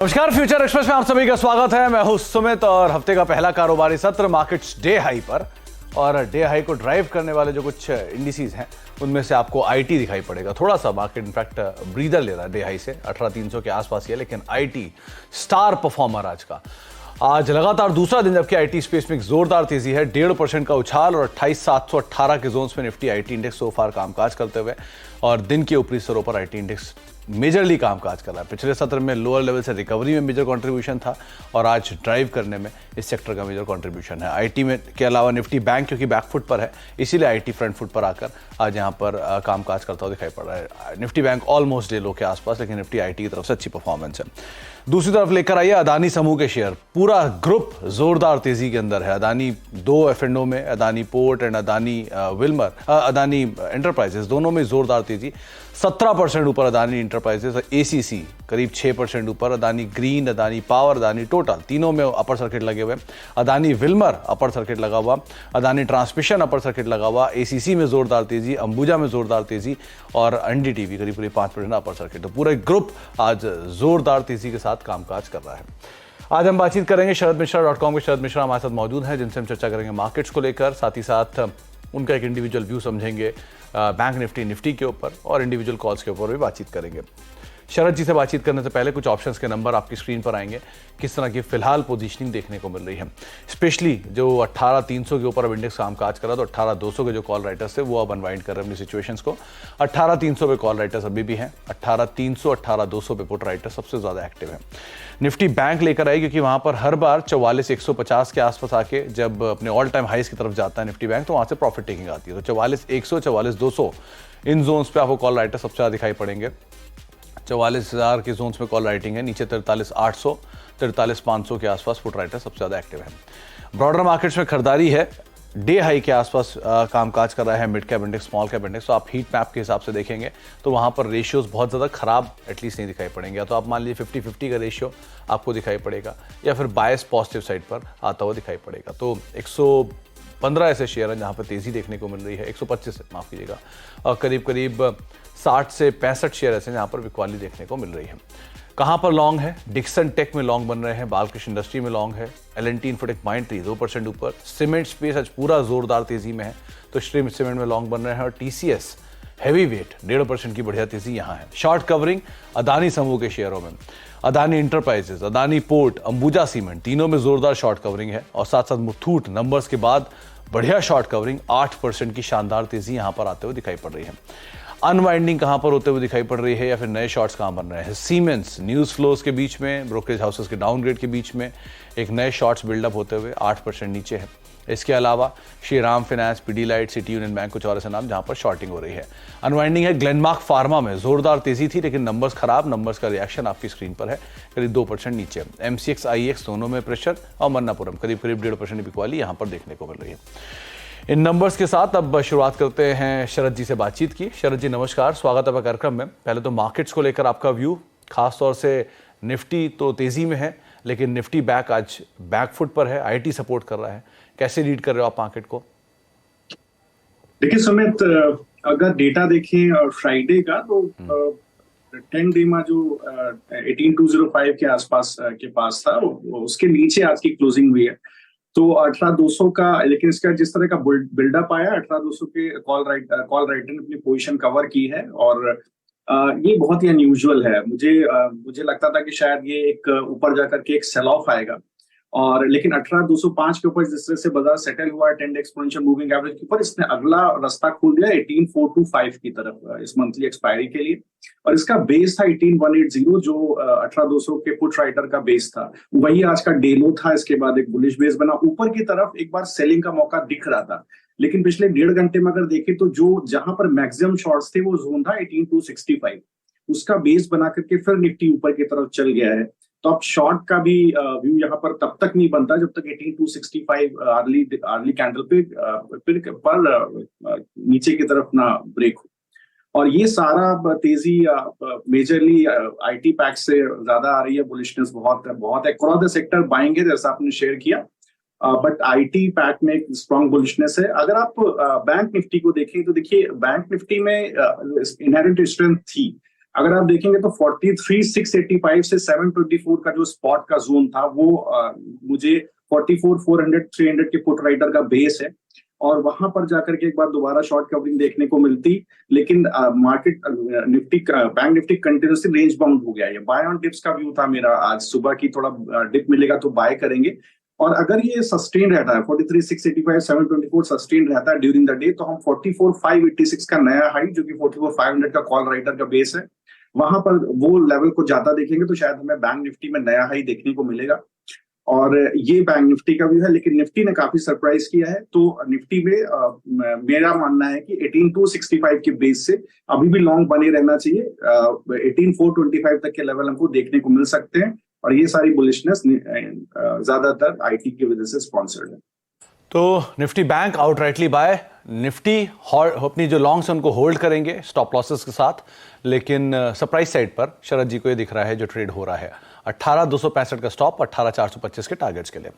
नमस्कार, future express में आप सभी का स्वागत है। मैं हूं सुमित और हफ्ते का पहला कारोबारी सत्र मार्केट्स डे हाई पर, और डे हाई को ड्राइव करने वाले जो कुछ इंडिसेस हैं उनमें से आपको आईटी दिखाई पड़ेगा। थोड़ा सा मार्केट इनफैक्ट ब्रीदर ले रहा है डे हाई से, 18,300 के आसपास ही है, लेकिन आईटी स्टार परफॉर्मर आज का। आज लगातार दूसरा दिन जबकि आईटी स्पेस में एक जोरदार तेजी है, 1.5% का उछाल और 28,718 के जोन्स में निफ्टी आईटी इंडेक्स सो फार कामकाज करते हुए, और दिन के ऊपरी स्तरों पर आईटी इंडेक्स मेजरली कामकाज कर रहा है। पिछले सत्र में लोअर लेवल से रिकवरी में मेजर कंट्रीब्यूशन था और आज ड्राइव करने में इस सेक्टर का मेजर कंट्रीब्यूशन है। आईटी में के अलावा निफ्टी बैंक क्योंकि बैकफुट पर है, इसीलिए आईटी फ्रंट फुट पर आकर आज यहाँ पर कामकाज करता हुआ दिखाई पड़ रहा है। निफ्टी बैंक ऑलमोस्ट डे लो के आसपास, लेकिन निफ्टी आईटी की तरफ से अच्छी परफॉर्मेंस है। दूसरी तरफ लेकर आइए अदानी समूह के शेयर। पूरा ग्रुप जोरदार तेजी के अंदर है। अदानी दो एफ&ओ में, Adani port and Adani Wilmer, Adani enterprises दोनों में जोरदार तेजी। 17% ऊपर अदानी एंटरप्राइजेस, एसीसी करीब 6% ऊपर, Adani green, Adani power, Adani total तीनों में अपर सर्किट लगे हुए। अदानी विल्मर अपर सर्किट लगा हुआ, अदानी ट्रांसमिशन अपर सर्किट लगा हुआ, एसीसी में जोरदार तेजी, अंबुजा में जोरदार तेजी और एनडीटीवी करीब 5% अपर सर्किट। तो पूरा ग्रुप आज जोरदार तेजी के साथ कामकाज कर रहा है। आज हम बातचीत करेंगे शरदमिश्रा.com के शरद मिश्रा हमारे साथ मौजूद हैं, जिनसे हम चर्चा करेंगे मार्केट्स को लेकर, साथ ही साथ उनका एक इंडिविजुअल व्यू समझेंगे बैंक निफ्टी के ऊपर, और इंडिविजुअल कॉल्स के ऊपर भी बातचीत करेंगे। शरद जी से बातचीत करने से पहले कुछ ऑप्शंस के नंबर आपकी स्क्रीन पर आएंगे, किस तरह की फिलहाल पोजीशनिंग देखने को मिल रही है। स्पेशली जो 18,300 के ऊपर अब इंडेक्स कामकाज कर रहा था, तो 18,200 के जो कॉल राइटर्स थे वो अब अनवाइंड कर रहे हैं अपनी सिचुएशंस को। 18,300 पे कॉल राइटर्स अभी भी हैं, 18,300 18,200 पे पुट राइटर्स सबसे ज्यादा एक्टिव है। निफ्टी बैंक लेकर आई क्योंकि वहां पर हर बार 44,150 के आसपास आके जब अपने ऑल टाइम हाइस की तरफ जाता है निफ्टी बैंक, तो वहां से प्रॉफिट टेकिंग आती है। तो 44,100 44,200 इन जोन्स पे आपको कॉल राइटर्स सबसे ज्यादा दिखाई पड़ेंगे। 44,000 के जोन्स में कॉल राइटिंग है, नीचे 43,800 43,500 के आसपास पुट राइटर सबसे ज़्यादा एक्टिव है। ब्रॉडर मार्केट्स में खरीदारी है, डे हाई के आसपास कामकाज कर रहा है mid cap index, small cap index. तो आप हीट मैप के हिसाब से देखेंगे तो वहाँ पर रेशियोज बहुत ज़्यादा खराब एटलीस्ट नहीं दिखाई पड़ेंगे। तो आप मान लीजिए 50-50 का रेशियो आपको दिखाई पड़ेगा, या फिर बायस पॉजिटिव साइड पर आता हुआ दिखाई पड़ेगा। तो 115 ऐसे शेयर हैं जहाँ पर तेज़ी देखने को मिल रही है, 125 माफ़ कीजिएगा, और करीब 60 से 65 शेयर ऐसे जहाँ पर बिकवाली देखने को मिल रही है। कहाँ पर लॉन्ग है? डिक्सन टेक में लॉन्ग बन रहे हैं, बालकृष्ण इंडस्ट्री में लॉन्ग है, L&T इन्फोटेक माइंडट्री 2% ऊपर, सीमेंट स्पेस आज पूरा जोरदार तेजी में है, तो स्ट्रीम सीमेंट में लॉन्ग बन रहे हैं, और टीसीएस हैवी वेट 1.5% की बढ़िया तेजी यहाँ है। शॉर्ट कवरिंग अदानी समूह के शेयरों में, Adani enterprises, Adani port, Ambuja cement तीनों में जोरदार शॉर्ट कवरिंग है, और साथ साथ मुथूट नंबर्स के बाद बढ़िया शॉर्ट कवरिंग, 8% की शानदार तेजी यहाँ पर आते हुए दिखाई पड़ रही है। अनवाइंडिंग कहां पर होते हुए दिखाई पड़ रही है, या फिर नए शॉर्ट्स कहां बन रहे हैं? सीमेंस न्यूज फ्लोज के बीच में, ब्रोकरेज हाउसेस के डाउनग्रेड के बीच में एक नए शॉर्ट्स बिल्डअप होते हुए 8% नीचे है। इसके अलावा Shriram finance, Pidilite, city union bank, कुछ और ऐसे नाम जहां पर शॉर्टिंग हो रही है। अनवाइंडिंग है ग्लेनमार्क फार्मा में, जोरदार तेजी थी लेकिन नंबर्स खराब, नंबर्स का रिएक्शन आपकी स्क्रीन पर है, करीब 2% नीचे। एमसीएक्स, आईएक्स दोनों में प्रेशर, और मन्नापुरम करीब 1.5% बिकवाली यहां पर देखने को मिल रही है। इन नंबर्स के साथ अब शुरुआत करते हैं शरद जी से बातचीत की। शरद जी नमस्कार, स्वागत है कार्यक्रम में। पहले तो मार्केट्स को लेकर आपका व्यू, खासतौर से निफ्टी तो तेजी में है, लेकिन निफ्टी बैंक आज बैकफुट पर है, आईटी सपोर्ट कर रहा है, कैसे रीड कर रहे हो आप मार्केट को? देखिए सुमित, अगर डेटा देखें फ्राइडे का, तो 10 डे में जो 18,205 के आसपास के पास था, उसके नीचे आज की क्लोजिंग हुई है। तो 18,200 का, लेकिन इसका जिस तरह का बिल्डअप आया, 18,200 के कॉल राइटर ने अपनी पोजीशन कवर की है, और ये बहुत ही अनयूजुअल है। मुझे लगता था कि शायद ये एक ऊपर जाकर के एक सेल ऑफ आएगा, और लेकिन 18,205 के ऊपर जिस तरह से बाजार सेटल हुआ 10 एक्सपोनेंशियल मूविंग एवरेज के ऊपर, इसने अगला रास्ता खोल दिया 18,425 की तरफ इस मंथली एक्सपायरी के लिए। और इसका बेस था 18,180, जो 18,200 के पुट राइटर का बेस था, वही आज का डे लो था। इसके बाद एक बुलिश बेस बना, ऊपर की तरफ एक बार सेलिंग का मौका दिख रहा था, लेकिन पिछले 1.5 घंटे में अगर देखें तो जो जहां पर मैक्सिमम शॉर्ट्स थे वो जोन था 18,265, उसका बेस बना करके फिर निफ्टी ऊपर की तरफ चल गया है। तो अब शॉर्ट का भी व्यू यहाँ पर तब तक नहीं बनता जब तक 18,265 अर्ली कैंडल पे पर नीचे की तरफ ना ब्रेक हो। और ये सारा तेजी मेजरली आईटी पैक से ज्यादा आ रही है, बुलिशनेस बहुत है क्रॉस द सेक्टर बाइंग है, जैसा आपने शेयर किया, बट आईटी पैक में एक स्ट्रॉन्ग बुलिशनेस है। अगर आप बैंक निफ्टी को देखें तो देखिए बैंक निफ्टी में इनहेरेंट स्ट्रेंथ थी, अगर आप देखेंगे तो 43,685 से 724 का जो स्पॉट का जोन था वो मुझे 44,400 300 के पुट राइटर का बेस है, और वहां पर जाकर के एक बार दोबारा शॉर्ट कवरिंग देखने को मिलती, लेकिन market Nifty bank Nifty continuously range bound हो गया है। बाय ऑन डिप्स का व्यू था मेरा आज सुबह की, थोड़ा डिप मिलेगा तो बाय करेंगे, और अगर ये सस्टेन रहता है 43,685 724 सस्टेन रहता है ड्यूरिंग द डे, तो हम 44,586 का नया हाई, जो कि 44,500 का कॉल राइटर का बेस है, वहां पर वो लेवल को ज्यादा देखेंगे तो शायद हमें बैंक निफ्टी में नया हाई देखने को मिलेगा। और ये बैंक निफ्टी का व्यू है, लेकिन निफ्टी ने काफी सरप्राइज किया है। तो निफ्टी में मेरा मानना है कि 18,265 के बेस से अभी भी लॉन्ग बने रहना चाहिए। 18,425 तक के लेवल हमको देखने को मिल सकते हैं, और ये सारी बुलिशनेस ज्यादातर आईटी की वजह से स्पॉन्सर्ड है। तो Nifty bank outrightly buy, Nifty अपनी जो लॉन्ग्स हैं उनको होल्ड करेंगे स्टॉप लॉसेस के साथ, लेकिन सरप्राइज साइड पर शरद जी को ये दिख रहा है जो ट्रेड हो रहा है 18,265 का स्टॉप, 18,425 के टारगेट्स के लिए।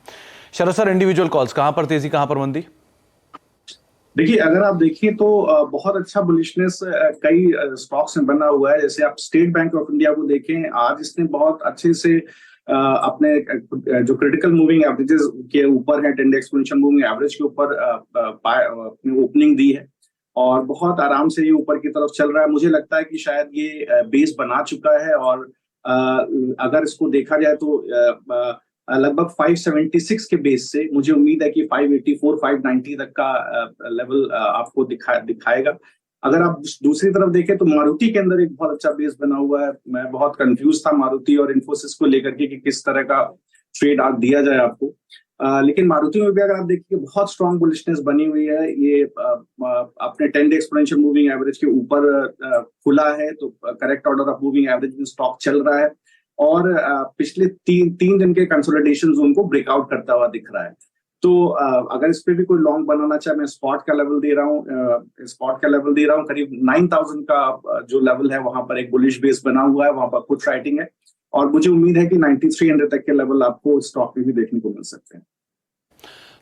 शरद सर, इंडिविजुअल कॉल्स, कहां पर तेजी कहां पर मंदी? देखिए, अगर आप देखिए तो बहुत अच्छा बुलिशनेस कई स्टॉक्स में बना हुआ है। जैसे आप स्टेट बैंक ऑफ इंडिया को देखें, आज इसने बहुत अच्छे से अपने जो क्रिटिकल मूविंग एवरेजेस के ऊपर है, 10 एक्सपोनेंशियल मूविंग एवरेज के ऊपर अपनी ओपनिंग दी है, और बहुत आराम से ये ऊपर की तरफ चल रहा है। मुझे लगता है कि शायद ये बेस बना चुका है, और अगर इसको देखा जाए तो लगभग 576 के बेस से मुझे उम्मीद है कि 584 590 तक का लेवल आपको दिखाएगा। अगर आप दूसरी तरफ देखें तो मारुति के अंदर एक बहुत अच्छा बेस बना हुआ है। मैं बहुत कंफ्यूज था मारुति और इन्फोसिस को लेकर के कि किस तरह का ट्रेड आज दिया जाए आपको, लेकिन मारुति में भी अगर आप देखिए बहुत स्ट्रॉन्ग बुलिशनेस बनी हुई है। ये अपने 10 डे एक्सपोनेंशियल मूविंग एवरेज के ऊपर खुला है, तो correct order of moving average में स्टॉक चल रहा है, और पिछले तीन दिन के कंसोलिडेशन जोन को ब्रेकआउट करता हुआ दिख रहा है। तो अगर इस पे भी कोई लॉन्ग बनाना चाहे, मैं स्पॉट का लेवल दे रहा हूँ करीब 9,000 का जो लेवल है, वहां पर एक बुलिश बेस बना हुआ है, वहां पर कुछ राइटिंग है, और मुझे उम्मीद है कि 9,300 तक के लेवल आपको स्टॉक में भी देखने को मिल सकते हैं।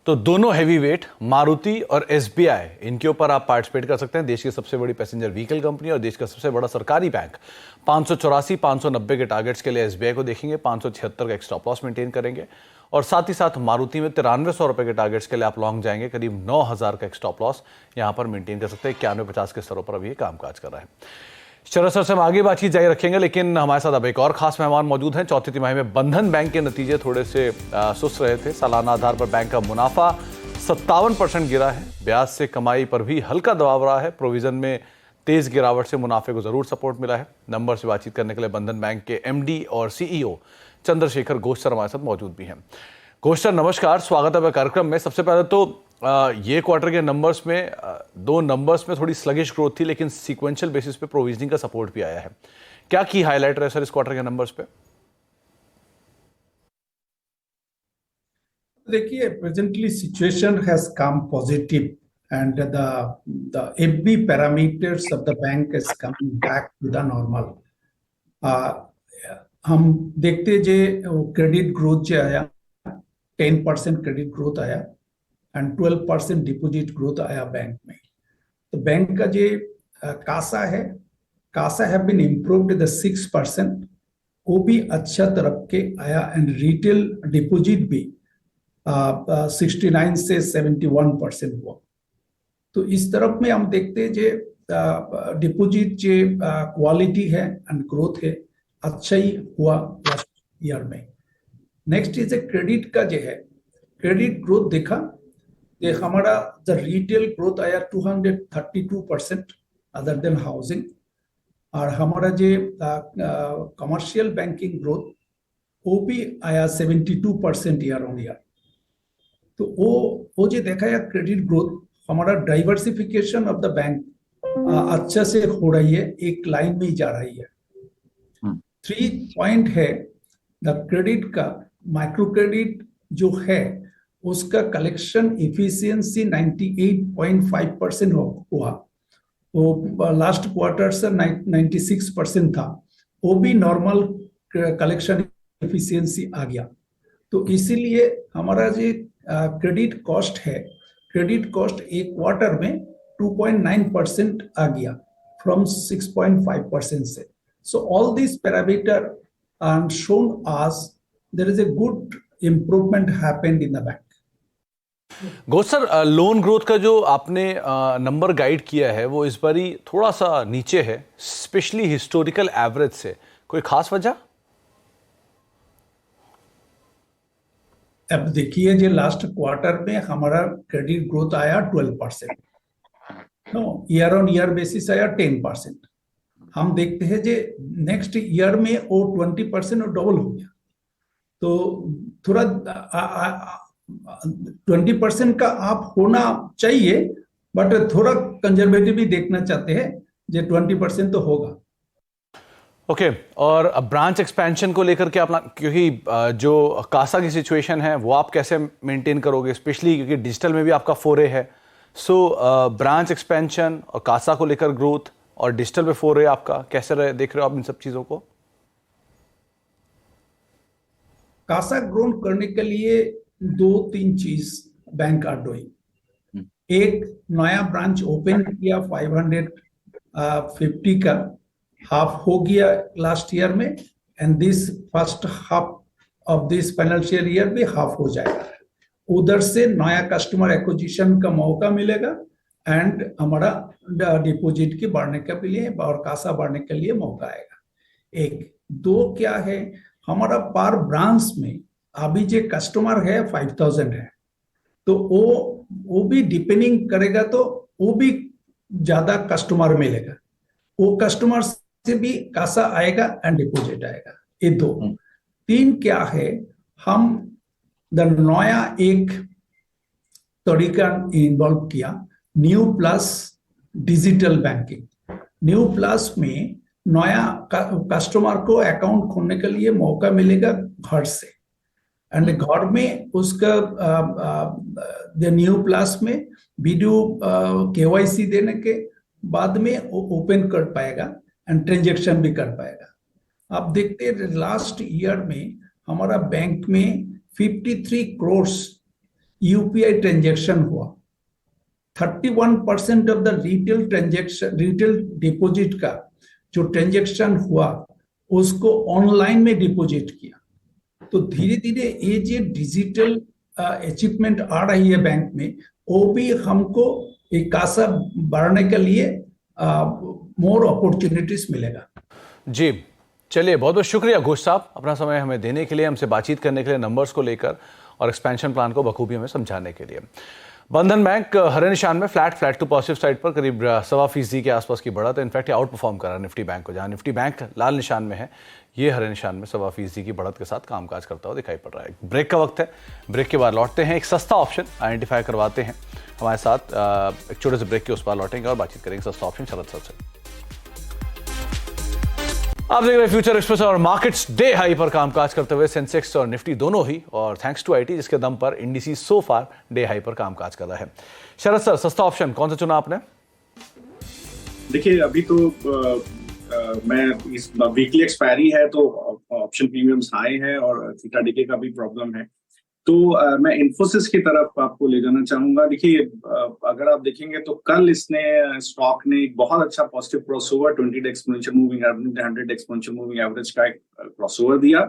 तो दोनों हैवी वेट मारुति और एसबीआई, इनके ऊपर आप पार्टिसिपेट कर सकते हैं। देश की सबसे बड़ी पैसेंजर व्हीकल कंपनी और देश का सबसे बड़ा सरकारी बैंक। 584 590 के टारगेट्स के लिए एसबीआई को देखेंगे, 576 का एक स्टॉप लॉस मेंटेन करेंगे, और साथ ही साथ मारुति में 9300 रुपए के टारगेट्स के लिए आप लॉन्ग जाएंगे, करीब 9,000 का एक स्टॉप लॉस यहां पर मेंटेन कर सकते हैं। 9150 के स्तरों पर अभी ये कामकाज कर रहा है। शरद सर से हम आगे बातचीत जारी रखेंगे, लेकिन हमारे साथ अब एक और खास मेहमान मौजूद हैं। चौथी तिमाही में बंधन बैंक के नतीजे थोड़े से सुस्त रहे थे। सालाना आधार पर बैंक का मुनाफा 57% गिरा है। ब्याज से कमाई पर भी हल्का दबाव रहा है। प्रोविजन में तेज गिरावट से मुनाफे को जरूर सपोर्ट मिला है। नंबर से बातचीत करने के लिए बंधन बैंक के एमडी और सीईओ चंद्रशेखर घोष सर हमारे साथ मौजूद भी हैं। घोष सर नमस्कार, स्वागत है कार्यक्रम में। सबसे पहले तो ये क्वार्टर के नंबर्स में दो नंबर्स में थोड़ी स्लगिश ग्रोथ थी, लेकिन सीक्वेंशियल बेसिस पे प्रोविजनिंग का सपोर्ट भी आया है। क्या की हाईलाइट रहे सर इस क्वार्टर के नंबर्स पे? देखिए, presently situation has come positive and the every parameters of the bank is coming back to the normal. हम देखते जे क्रेडिट ग्रोथ जो आया 10% क्रेडिट ग्रोथ आया एंड 12% डिपॉजिट ग्रोथ आया बैंक में। तो बैंक का जो कासा है, Kasa have been improved the 6%, वो भी अच्छा तरफ के आया, एंड रिटेल डिपॉजिट भी 69 से 71% हुआ। तो इस तरफ में हम देखते हैं जो डिपॉजिट जो क्वालिटी है एंड ग्रोथ है, अच्छा ही हुआ लास्ट ईयर में। नेक्स्ट इज क्रेडिट का जो है, क्रेडिट ग्रोथ देखा ये हमारा द रिटेल ग्रोथ आया 232% अदर देन हाउसिंग, और हमारा जो कमर्शियल बैंकिंग ग्रोथ वो भी आया 72% ईयर ऑन ईयर। तो वो जो देखा है क्रेडिट ग्रोथ, हमारा डाइवर्सिफिकेशन ऑफ द बैंक अच्छा से हो रही है, एक लाइन में ही जा रही है। 3 पॉइंट है द क्रेडिट का, माइक्रो क्रेडिट जो है उसका कलेक्शन इफिशियंसी 98.5% हुआ, वो लास्ट क्वार्टर से 96% था, वो भी नॉर्मल कलेक्शन इफिशियंसी आ गया। तो इसीलिए हमारा जो क्रेडिट कॉस्ट है, क्रेडिट कॉस्ट एक क्वार्टर में 2.9% आ गया फ्रॉम 6.5% से। So all these parameters are shown us there is a good improvement happened in the bank. Ghosh sir, loan growth का जो आपने नंबर गाइड किया है वो इस बारी थोड़ा सा नीचे है, स्पेशली हिस्टोरिकल एवरेज से, कोई खास वजह? अब देखिए जो लास्ट क्वार्टर में हमारा क्रेडिट ग्रोथ आया 12%, no year on year basis आया 10%। हम देखते हैं जो नेक्स्ट ईयर में वो 20% और डबल हो गया, तो थोड़ा 20% का आप होना चाहिए, बट थोड़ा कंजर्वेटिव भी देखना चाहते हैं, जो 20% तो होगा। ओके, और ब्रांच एक्सपेंशन को लेकर के अपना, क्योंकि जो कासा की सिचुएशन है वो आप कैसे मेंटेन करोगे, स्पेशली क्योंकि डिजिटल में भी आपका फोरे है। सो ब्रांच एक्सपेंशन और कासा को लेकर ग्रोथ और डिजिटल पे फोरे आपका कैसे देख रहे हो आप इन सब चीजों को? कासा ग्रोन करने के लिए 2-3 चीज बैंक आर डूइंग। एक नया ब्रांच ओपन किया 550 का, हाफ हो गया लास्ट ईयर में, and this first half of this financial year भी हाफ हो जाएगा। उधर से नया कस्टमर एक्विजिशन का मौका मिलेगा एंड हमारा डिपॉजिट की बढ़ने के लिए और कासा बढ़ने के लिए मौका आएगा। एक दो क्या है, हमारा पर ब्रांच में अभी जो कस्टमर है 5000 है, तो वो भी डिपेंडिंग करेगा, तो वो भी ज्यादा कस्टमर मिलेगा, वो कस्टमर से भी कासा आएगा एंड डिपॉजिट आएगा। ये दो। तीन क्या है, हम नया एक तरीका इन्वॉल्व किया, new plus digital banking. New plus में नया कस्टमर को अकाउंट खोलने के लिए मौका मिलेगा घर से, एंड घर में उसका न्यू प्लस में वीडियो KYC देने के बाद में ओपन कर पाएगा एंड ट्रांजेक्शन भी कर पाएगा। आप देखते हैं लास्ट ईयर में हमारा बैंक में 53 करोड़ UPI ट्रांजेक्शन हुआ। 31% of the retail transaction, retail deposit का जो ट्रांजेक्शन हुआ उसको ऑनलाइन में डिपॉजिट किया। तो धीरे धीरे ये जो डिजिटल अचीवमेंट आ रही है बैंक में, वो भी हमको एक कासा बढ़ने के लिए मोर अपॉर्चुनिटीज मिलेगा। जी चलिए, बहुत बहुत शुक्रिया घोष साहब अपना समय हमें देने के लिए, हमसे बातचीत करने के लिए, नंबर्स को लेकर और एक्सपेंशन प्लान को बखूबी हमें समझाने के लिए। बंधन बैंक हरे निशान में फ्लैट टू पॉजिटिव साइड पर करीब 1.25% के आसपास की बढ़त है। इनफैक्ट आउट परफॉर्म कर रहा है निफ्टी बैंक को। जहां निफ्टी बैंक लाल निशान में है, ये हरे निशान में 1.25% की बढ़त के साथ कामकाज करता हुआ दिखाई पड़ रहा है। ब्रेक का वक्त है, ब्रेक के बाद लौटते हैं, एक सस्ता ऑप्शन आइडेंटिफाई करवाते हैं हमारे साथ। एक छोटे से ब्रेक के उस पार लौटेंगे और बातचीत करेंगे सस्ता ऑप्शन शरद सर से। आप देख रहे हैं फ्यूचर एक्सप्रेस और मार्केट्स डे हाई पर कामकाज करते हुए सेंसेक्स और निफ्टी दोनों ही, और थैंक्स टू आईटी जिसके दम पर इंडिसेस सो फार डे हाई पर कामकाज कर रहा है। शरद सर, सस्ता ऑप्शन कौन सा चुना आपने? देखिए, अभी तो मैं इस वीकली एक्सपायरी है तो ऑप्शन प्रीमियम्स हाई है और थीटा डीके का भी प्रॉब्लम है, तो मैं इन्फोसिस की तरफ आपको ले जाना चाहूंगा। देखिए, अगर आप देखेंगे तो कल इसने स्टॉक ने एक बहुत अच्छा positive crossover 20 exponential moving average 100 exponential moving average का एक क्रॉसओवर दिया,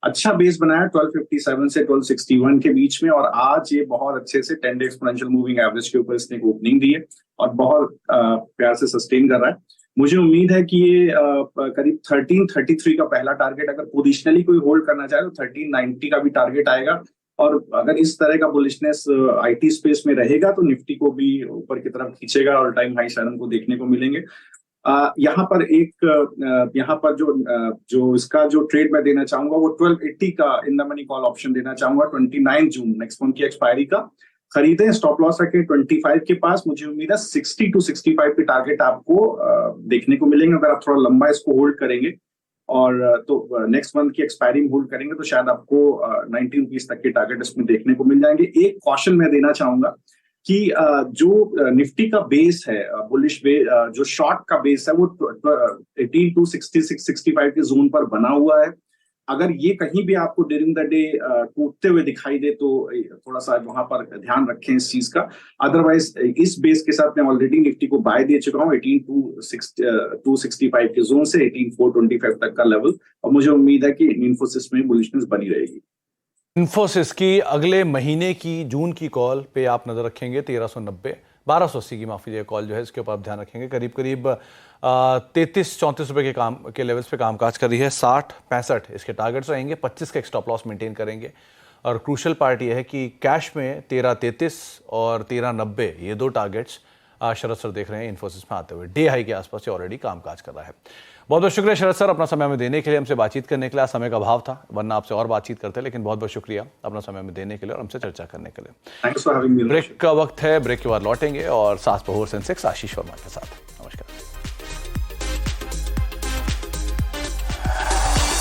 अच्छा बेस बनाया 1257 से 1261 के बीच में, और आज ये बहुत अच्छे से 10 एक्सपोनेंशियल मूविंग एवरेज के ऊपर इसने एक ओपनिंग दी है और बहुत प्यार से सस्टेन कर रहा है। मुझे उम्मीद है कि ये करीब 1333 का पहला टारगेट अगर पोजिशनली कोई होल्ड करना चाहे तो 1390 का भी टारगेट आएगा, और अगर इस तरह का बुलिशनेस आईटी स्पेस में रहेगा तो निफ्टी को भी ऊपर की तरफ खींचेगा और टाइम हाई शायद हमको देखने को मिलेंगे। यहाँ पर जो इसका जो ट्रेड मैं देना चाहूंगा वो 1280 का in the money call option देना चाहूंगा। 29 जून नेक्स्ट मंथ की एक्सपायरी का खरीदें, स्टॉप लॉस रखें 25 के पास। मुझे उम्मीद है 60 to 65 के टारगेट आपको देखने को मिलेंगे अगर आप थोड़ा लंबा इसको होल्ड करेंगे, और तो नेक्स्ट मंथ की एक्सपायरी में होल्ड करेंगे तो शायद आपको 90 रुपीज तक के टारगेट इसमें देखने को मिल जाएंगे। एक कॉशन मैं देना चाहूंगा कि जो निफ्टी का बेस है, बुलिश बेस, जो शॉर्ट का बेस है वो 18 to 66-65 के जोन पर बना हुआ है। अगर ये कहीं भी आपको ड्यूरिंग द डे टूटते हुए दिखाई दे तो थोड़ा सा वहां पर ध्यान रखें इस चीज का। अदरवाइज इस बेस के साथ मैं ऑलरेडी निफ्टी को बाय दे चुका हूँ 18,265 के जोन से 18,425 तक का लेवल, और मुझे उम्मीद है कि इन्फोसिस में बुलिशनेस बनी रहेगी। इन्फोसिस की अगले महीने की जून की कॉल पे आप नजर रखेंगे 1280 की माफी कॉल जो है इसके ऊपर आप ध्यान रखेंगे। करीब करीब 33-34 रुपए के लेवल्स पे कामकाज कर रही है। 60-65 इसके टारगेट्स रहेंगे। 25 का एक स्टॉप लॉस मेंटेन करेंगे। और क्रूशल पार्ट ये है कि कैश में 1333 और 1390 ये दो टारगेट्स शरद सर देख रहे हैं इन्फोसिस में आते हुए। डे हाई के आसपास से ऑलरेडी कामकाज कर रहा है। बहुत बहुत शुक्रिया शरद सर अपना समय हमें देने के लिए, हमसे बातचीत करने के लिए। समय का अभाव था वरना आपसे और बातचीत करते, लेकिन बहुत बहुत शुक्रिया अपना समय हमें देने के लिए और हमसे चर्चा करने के लिए। Thanks for having me. Break का वक्त है, ब्रेक के बाद लौटेंगे और सास बहू सेंसेक्स आशीष वर्मा के साथ।